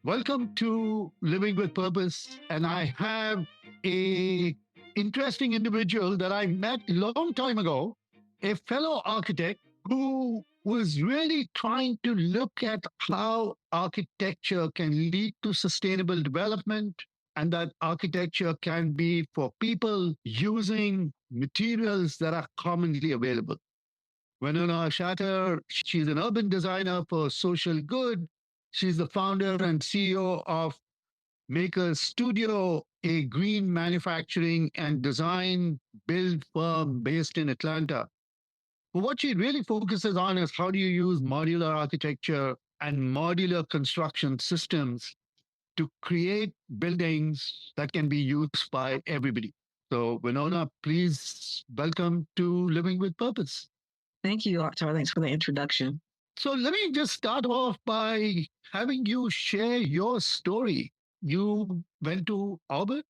Welcome to Living with Purpose, and I have a interesting individual that I met a long time ago, a fellow architect who was really trying to look at how architecture can lead to sustainable development and that architecture can be for people using materials that are commonly available. Wanona Satcher, she's an urban designer for social good. She's the founder and CEO of Mākhers Studio, a green manufacturing and design build firm based in Atlanta. But what she really focuses on is how do you use modular architecture and modular construction systems to create buildings that can be used by everybody. So, Winona, please welcome to Living with Purpose. Thank you, Octar. Thanks for the introduction. So let me just start off by having you share your story. You went to Auburn?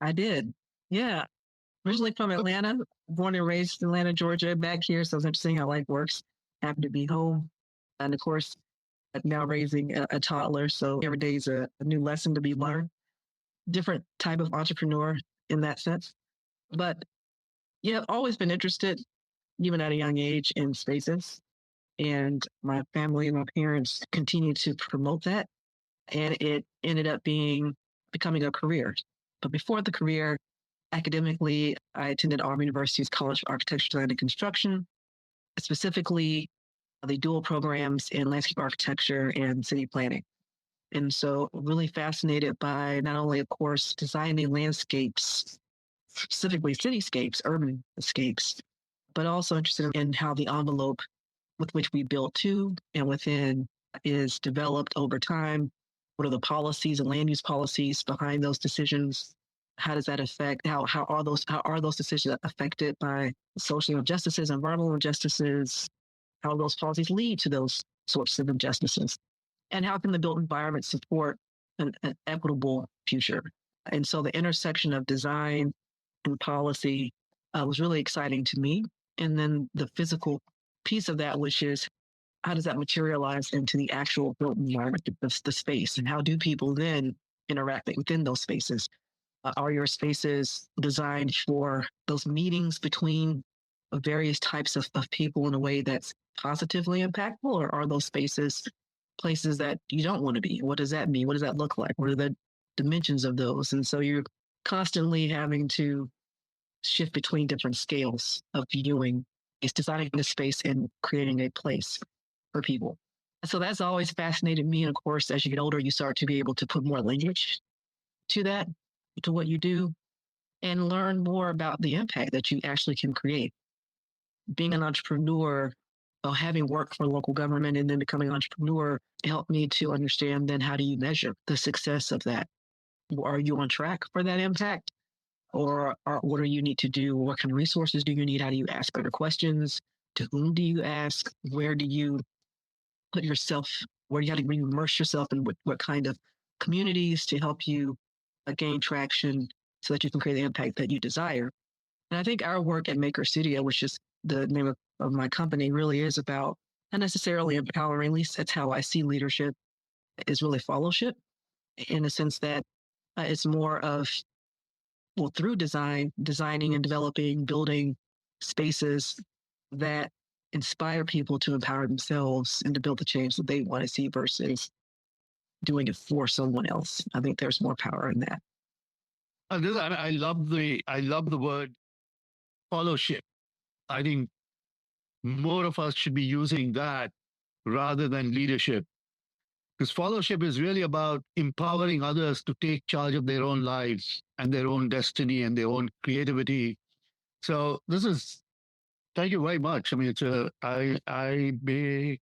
I did. Yeah. Originally from Atlanta, born and raised in Atlanta, Georgia, back here. So it's interesting how life works. Happy to be home. And of course, now raising a toddler. So every day is a new lesson to be learned. Different type of entrepreneur in that sense. But yeah, always been interested, even at a young age, in spaces. And my family and my parents continued to promote that. And it ended up becoming a career. But before the career, academically, I attended Auburn University's College of Architecture, Design, and Construction, specifically the dual programs in landscape architecture and city planning. And so really fascinated by not only, of course, designing landscapes, specifically cityscapes, urban escapes, but also interested in how the envelope with which we build to and within is developed over time. What are the policies and land use policies behind those decisions? How does that affect how are those decisions affected by social injustices, environmental injustices? How those policies lead to those sorts of injustices? And how can the built environment support an equitable future? And so the intersection of design and policy was really exciting to me. And then the physical piece of that, which is how does that materialize into the actual built environment, the space, and how do people then interact within those spaces? Are your spaces designed for those meetings between various types of people in a way that's positively impactful, or are those spaces places that you don't want to be? What does that mean? What does that look like? What are the dimensions of those? And so you're constantly having to shift between different scales of viewing. It's designing the space and creating a place for people. So that's always fascinated me. And of course, as you get older, you start to be able to put more language to that, to what you do, and learn more about the impact that you actually can create. Being an entrepreneur, having worked for local government and then becoming an entrepreneur helped me to understand then how do you measure the success of that? Are you on track for that impact? Or what do you need to do? What kind of resources do you need? How do you ask better questions? To whom do you ask? Where do you put yourself? Where do you have to immerse yourself in what kind of communities to help you gain traction so that you can create the impact that you desire? And I think our work at Mākhers Studio, which is the name of my company, really is about not necessarily empowering, at least that's how I see leadership, is really fellowship in the sense that it's more of, well, through designing and developing, building spaces that inspire people to empower themselves and to build the change that they want to see versus doing it for someone else. I think there's more power in that. I love the word fellowship. I think more of us should be using that rather than leadership. Because fellowship is really about empowering others to take charge of their own lives and their own destiny and their own creativity. So thank you very much. I mean, I may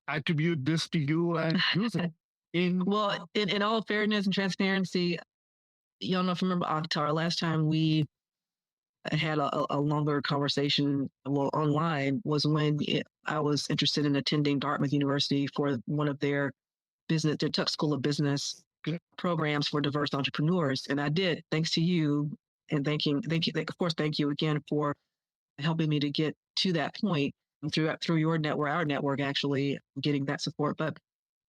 attribute this to you and use it. Well, in all fairness and transparency, you don't know if you remember Akhtar, last time we had a longer conversation online was when I was interested in attending Dartmouth University for one of their Tuck School of Business programs for diverse entrepreneurs. And I did, thanks to you. And thank you, of course, thank you again for helping me to get to that point through your network, our network, actually getting that support. But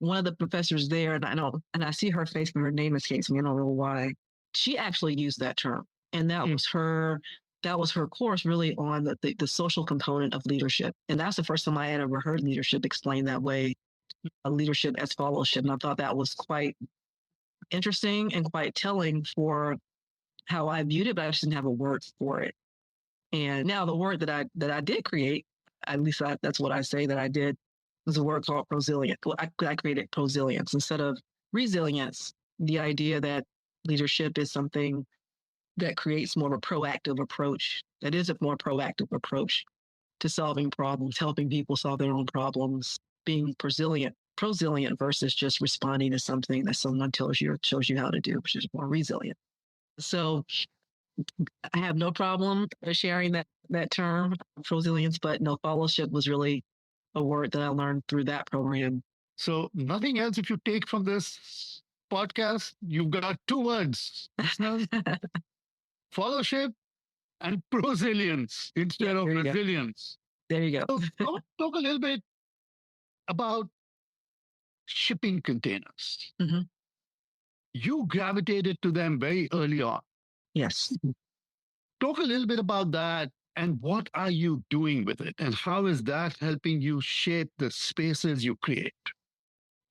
one of the professors there, and I see her face, but her name escapes me. I don't know why. She actually used that term, and that was her course really on the social component of leadership. And that's the first time I had ever heard leadership explained that way, leadership as fellowship. And I thought that was quite interesting and quite telling for how I viewed it, but I just didn't have a word for it. And now the word that I did create, at least that's what I say that I did, was a word called prosilient. Well, I created prosilience instead of resilience. The idea that leadership is something that creates more of a proactive approach. That is a more proactive approach to solving problems, helping people solve their own problems, being prosilient versus just responding to something that someone tells you or shows you how to do, which is more resilient. So I have no problem sharing that term, prosilience, but no, fellowship was really a word that I learned through that program. So nothing else if you take from this podcast, you've got two words. Fellowship and prosilience instead of resilience. There you go. So talk a little bit about shipping containers. Mm-hmm. You gravitated to them very early on. Yes. Talk a little bit about that and what are you doing with it and how is that helping you shape the spaces you create?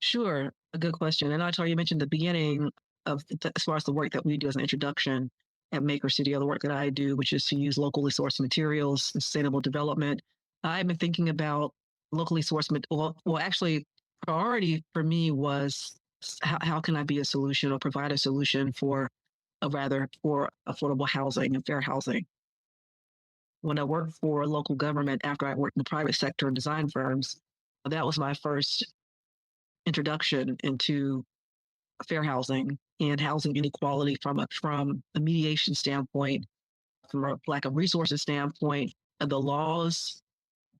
Sure. A good question. And I told you mentioned the beginning of as far as the work that we do as an introduction at Maker City, or the work that I do, which is to use locally sourced materials, sustainable development. I've been thinking about locally sourced, well, actually, priority for me was how can I be a solution or provide a solution for affordable housing and fair housing. When I worked for local government, after I worked in the private sector and design firms, that was my first introduction into fair housing and housing inequality from a mediation standpoint, from a lack of resources standpoint, and the laws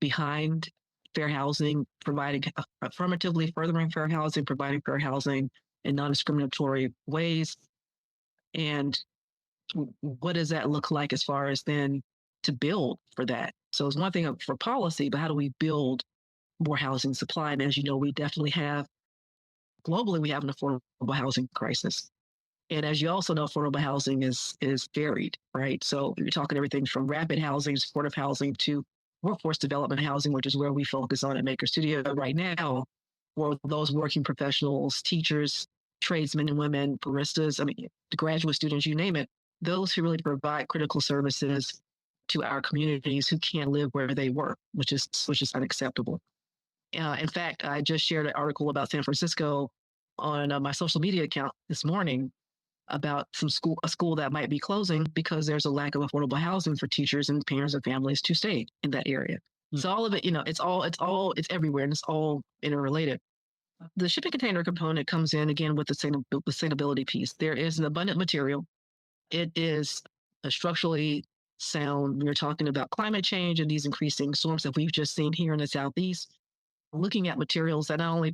behind fair housing, providing affirmatively furthering fair housing, providing fair housing in non-discriminatory ways. And what does that look like as far as then to build for that? So it's one thing for policy, but how do we build more housing supply? And as you know, we definitely have, globally, we have an affordable housing crisis. And as you also know, affordable housing is varied, right? So you're talking everything from rapid housing, supportive housing, to workforce development housing, which is where we focus on at Maker Studio right now, for those working professionals, teachers, tradesmen and women, baristas, the graduate students, you name it, those who really provide critical services to our communities who can't live where they work, which is unacceptable. In fact, I just shared an article about San Francisco on my social media account this morning about a school that might be closing because there's a lack of affordable housing for teachers and parents and families to stay in that area. Mm-hmm. So all of it, it's everywhere and it's all interrelated. The shipping container component comes in again with the sustainability piece. There is an abundant material. It is structurally sound. We're talking about climate change and these increasing storms that we've just seen here in the Southeast. Looking at materials that not only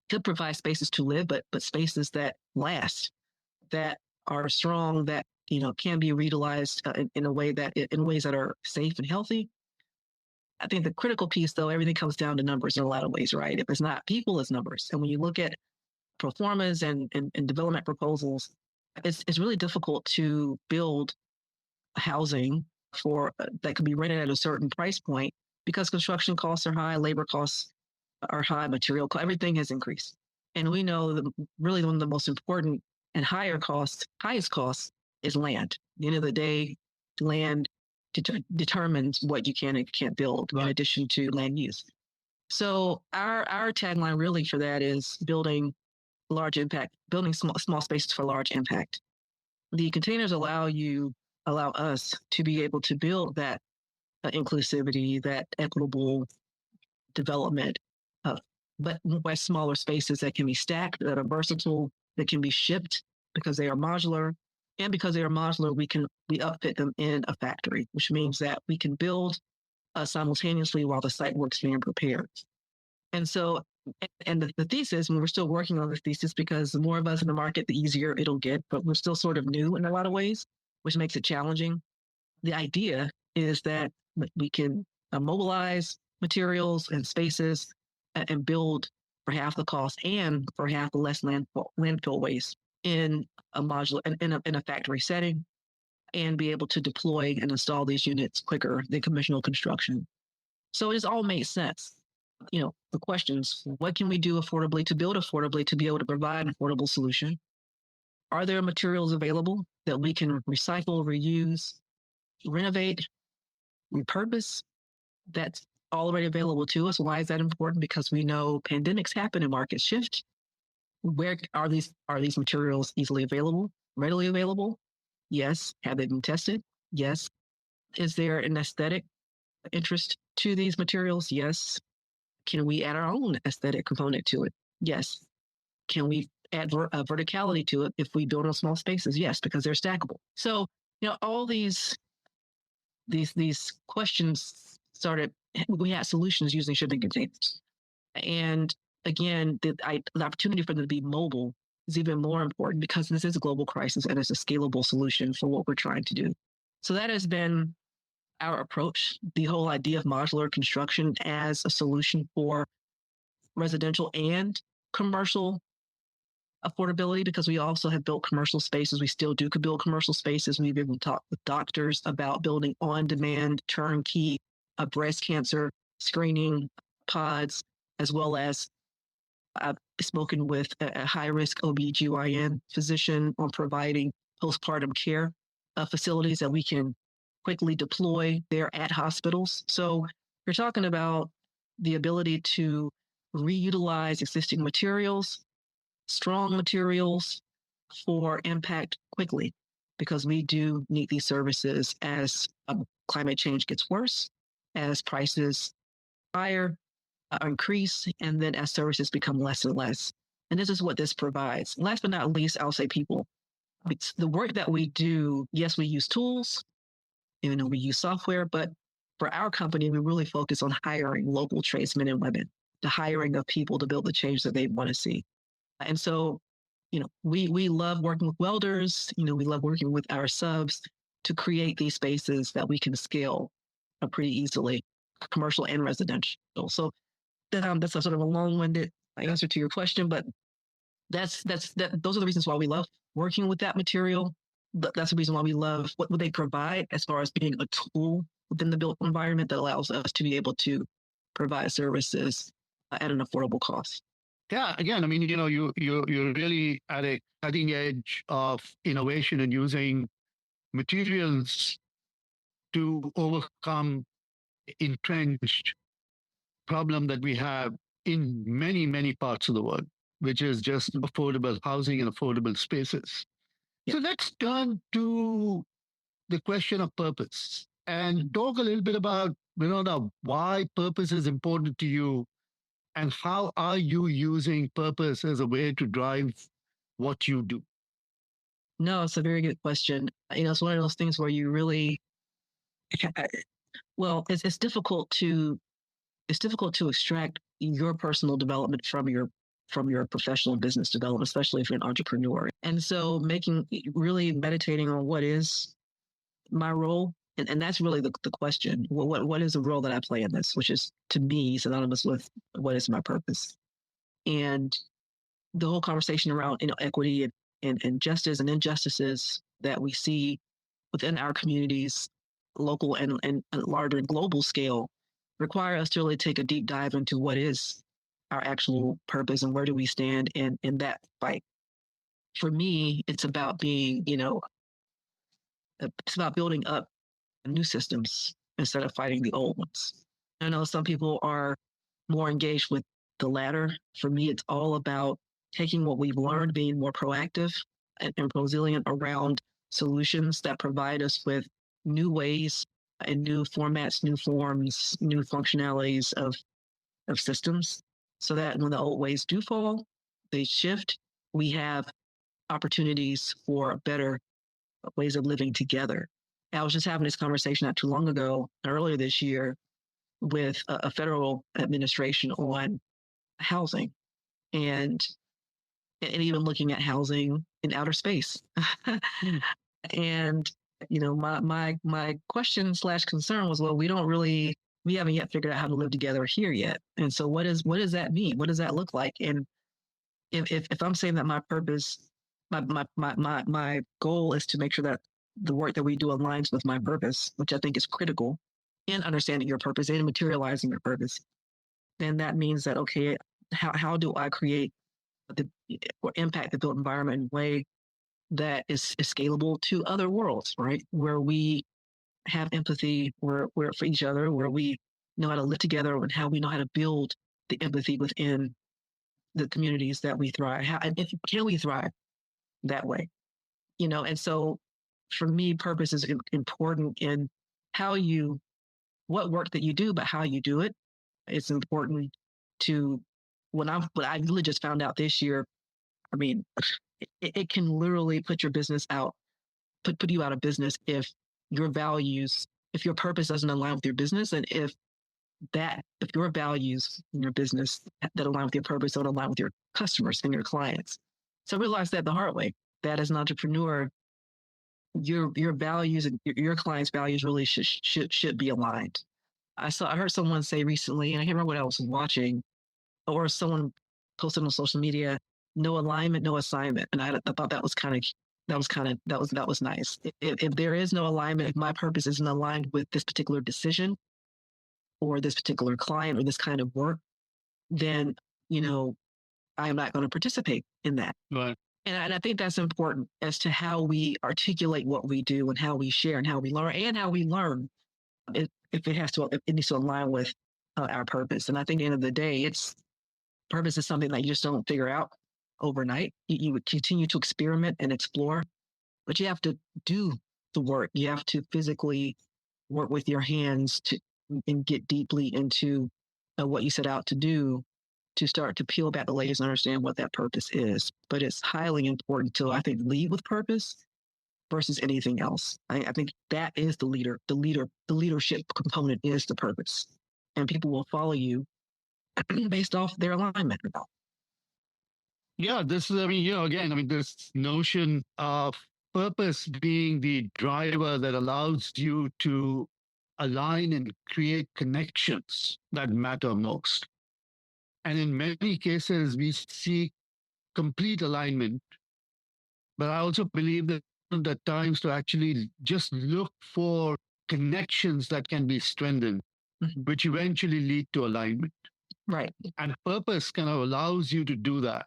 could provide spaces to live, but spaces that last, that are strong, that can be reutilized in ways that are safe and healthy. I think the critical piece, though, everything comes down to numbers in a lot of ways, right? If it's not people, it's numbers. And when you look at pro formas and development proposals, it's really difficult to build housing for that could be rented at a certain price point because construction costs are high, labor costs are high, material costs, everything has increased. And we know that really one of the most important and highest costs is land. At the end of the day, land determines what you can and can't build, right, in addition to land use. So our tagline really for that is building large impact, building small spaces for large impact. The containers allow us to be able to build that inclusivity, that equitable development, but by smaller spaces that can be stacked, that are versatile, that can be shipped because they are modular. And because they are modular, we upfit them in a factory, which means that we can build simultaneously while the site work's being prepared. And so, and the thesis, and we're still working on the thesis because the more of us in the market, the easier it'll get, but we're still sort of new in a lot of ways, which makes it challenging. The idea is that we can mobilize materials and spaces and build for half the cost and for half the less landfill waste in a modular in a factory setting, and be able to deploy and install these units quicker than conventional construction. So it has all made sense. The questions: what can we do affordably to build affordably to be able to provide an affordable solution? Are there materials available that we can recycle, reuse, renovate, repurpose? That's already available to us. Why is that important? Because we know pandemics happen and markets shift. Where are these materials easily available, readily available? Yes. Have they been tested? Yes. Is there an aesthetic interest to these materials? Yes. Can we add our own aesthetic component to it? Yes. Can we add verticality to it if we build on small spaces? Yes, because they're stackable. So, all these questions started. We had solutions using shipping containers, and again, the opportunity for them to be mobile is even more important because this is a global crisis and it's a scalable solution for what we're trying to do. So that has been our approach. The whole idea of modular construction as a solution for residential and commercial affordability, because we also have built commercial spaces. We still do build commercial spaces. We've even talked with doctors about building on-demand turnkey breast cancer screening pods, as well as I've spoken with a high-risk OB/GYN physician on providing postpartum care facilities that we can quickly deploy there at hospitals. So you're talking about the ability to reutilize existing materials, strong materials for impact quickly, because we do need these services as climate change gets worse, as prices higher, increase, and then as services become less and less. And this is what this provides. Last but not least, I'll say people. It's the work that we do, yes, we use tools, we use software, but for our company, we really focus on hiring local tradesmen and women, the hiring of people to build the change that they want to see. And so, we love working with welders, we love working with our subs to create these spaces that we can scale pretty easily, commercial and residential. So that's a sort of a long-winded answer to your question, but those are the reasons why we love working with that material. That's the reason why we love what they provide as far as being a tool within the built environment that allows us to be able to provide services at an affordable cost. Yeah, again, I mean, you're really at a cutting edge of innovation and using materials to overcome entrenched problem that we have in many, many parts of the world, which is just affordable housing and affordable spaces. Yeah. So let's turn to the question of purpose and talk a little bit about, why purpose is important to you and how are you using purpose as a way to drive what you do? No, it's a very good question. It's one of those things where you really, well, it's difficult to extract your personal development from your professional business development, especially if you're an entrepreneur. And so really meditating on what is my role. And that's really the question. What is the role that I play in this, which is to me synonymous with what is my purpose? And the whole conversation around equity and justice and injustices that we see within our communities, local and larger global scale, require us to really take a deep dive into what is our actual purpose and where do we stand in that fight. For me, it's about being, it's about building up new systems instead of fighting the old ones. I know some people are more engaged with the latter. For me, it's all about taking what we've learned, being more proactive and resilient around solutions that provide us with new ways and new formats, new forms, new functionalities of systems, so that when the old ways do fall, they shift, we have opportunities for better ways of living together. I was just having this conversation not too long ago, earlier this year, with a federal administration on housing and even looking at housing in outer space. And my question / concern was, well, we don't really we haven't yet figured out how to live together here yet. And so what does that mean? What does that look like? And if I'm saying that my purpose, my goal is to make sure that the work that we do aligns with my purpose, which I think is critical in understanding your purpose and materializing your purpose, then that means that, okay, how do I create or impact the built environment in a way that is scalable to other worlds, right? Where we have empathy, where for each other, where we know how to live together and how we know how to build the empathy within the communities that we thrive. Can we thrive that way? And so for me, purpose is important in what work that you do, but how you do it. It's important to what I really just found out this year. I mean, it can literally put your business out, put you out of business if your purpose doesn't align with your business, and if your values in your business that align with your purpose don't align with your customers and your clients. So I realized that the hard way, that as an entrepreneur, your values and your clients' values really should be aligned. I heard someone say recently, and I can't remember what I was watching, or someone posted on social media, no alignment, no assignment. And I thought that was nice. If there is no alignment, if my purpose isn't aligned with this particular decision or this particular client or this kind of work, then, I am not going to participate in that. Right. And I think that's important as to how we articulate what we do and how we share and how we learn if it needs to align with our purpose. And I think at the end of the day, purpose is something that you just don't figure out overnight. You would continue to experiment and explore, but you have to do the work. You have to physically work with your hands and get deeply into what you set out to do, to start to peel back the layers and understand what that purpose is. But it's highly important to, I think, lead with purpose versus anything else. I think that is the leadership component is the purpose, and people will follow you based off their alignment. Yeah, this is, again, this notion of purpose being the driver that allows you to align and create connections that matter most. And in many cases, we seek complete alignment. But I also believe that at times to actually just look for connections that can be strengthened, which eventually lead to alignment. Right. And purpose kind of allows you to do that.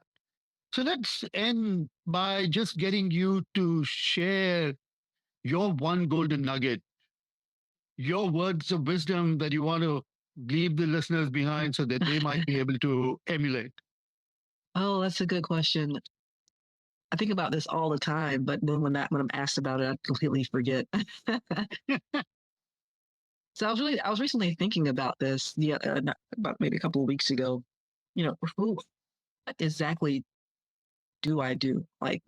So let's end by just getting you to share your one golden nugget, your words of wisdom that you want to leave the listeners behind so that they might be able to emulate. Oh, that's a good question. I think about this all the time, but then when I'm asked about it, I completely forget. So I was recently thinking about this, about maybe a couple of weeks ago. What exactly do I do? Like,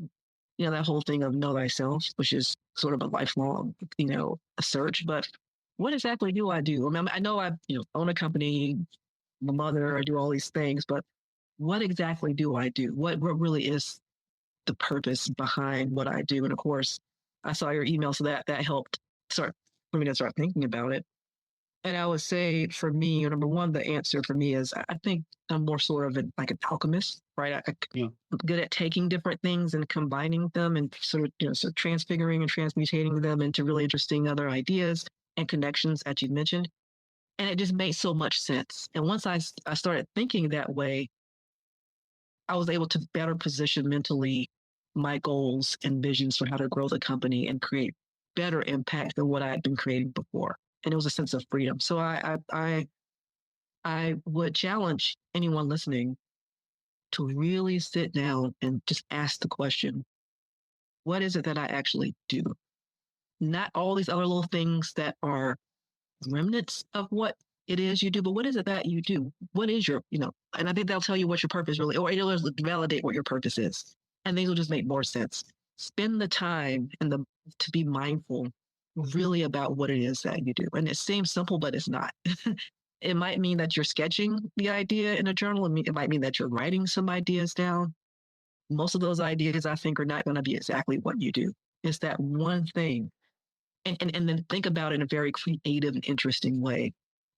that whole thing of know thyself, which is sort of a lifelong, a search. But what exactly do I do? I know I, own a company, my mother, I do all these things, but what exactly do I do? What really is the purpose behind what I do? And of course, I saw your email, so that helped for me to start thinking about it. And I would say for me, number one, the answer for me is I think I'm more sort of like an alchemist, right? I'm good at taking different things and combining them and sort of transfiguring and transmutating them into really interesting other ideas and connections, as you mentioned. And it just made so much sense. And once I started thinking that way, I was able to better position mentally my goals and visions for how to grow the company and create better impact than what I had been creating before. And it was a sense of freedom. So I would challenge anyone listening to really sit down and just ask the question, what is it that I actually do? Not all these other little things that are remnants of what it is you do, but what is it that you do? What is your, and I think that'll tell you what your purpose really, or it'll validate what your purpose is. And things will just make more sense. Spend the time to be mindful really about what it is that you do. And it seems simple, but it's not. It might mean that you're sketching the idea in a journal. It might mean that you're writing some ideas down. Most of those ideas, I think, are not going to be exactly what you do. It's that one thing. And then think about it in a very creative and interesting way.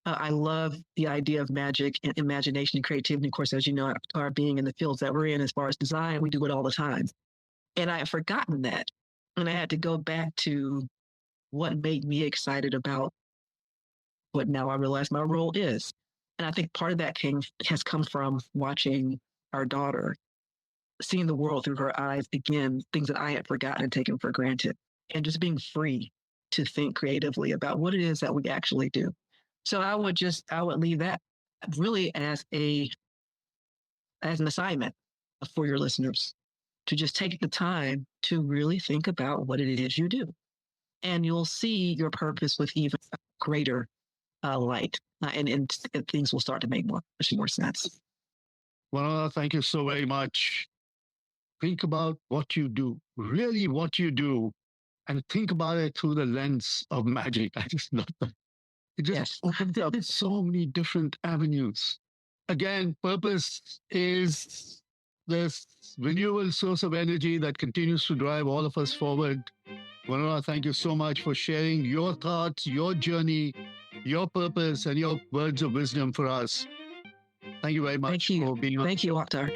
I love the idea of magic and imagination and creativity. Of course, as you know, our being in the fields that we're in, as far as design, we do it all the time. And I had forgotten that. And I had to go back to what made me excited about what now I realize my role is. And I think part of that has come from watching our daughter, seeing the world through her eyes again, things that I had forgotten and taken for granted, and just being free to think creatively about what it is that we actually do. So I would leave that really as an assignment for your listeners to just take the time to really think about what it is you do. And you'll see your purpose with even greater light, and things will start to make much more sense. Well, thank you so very much. Think about what you do, really what you do, and think about it through the lens of magic. I just love that. It just Yes. opens up so many different avenues. Again, purpose is this renewable source of energy that continues to drive all of us forward. Wanona, thank you so much for sharing your thoughts, your journey, your purpose, and your words of wisdom for us. Thank you very much Thank you. for being on. Thank you, Akhtar.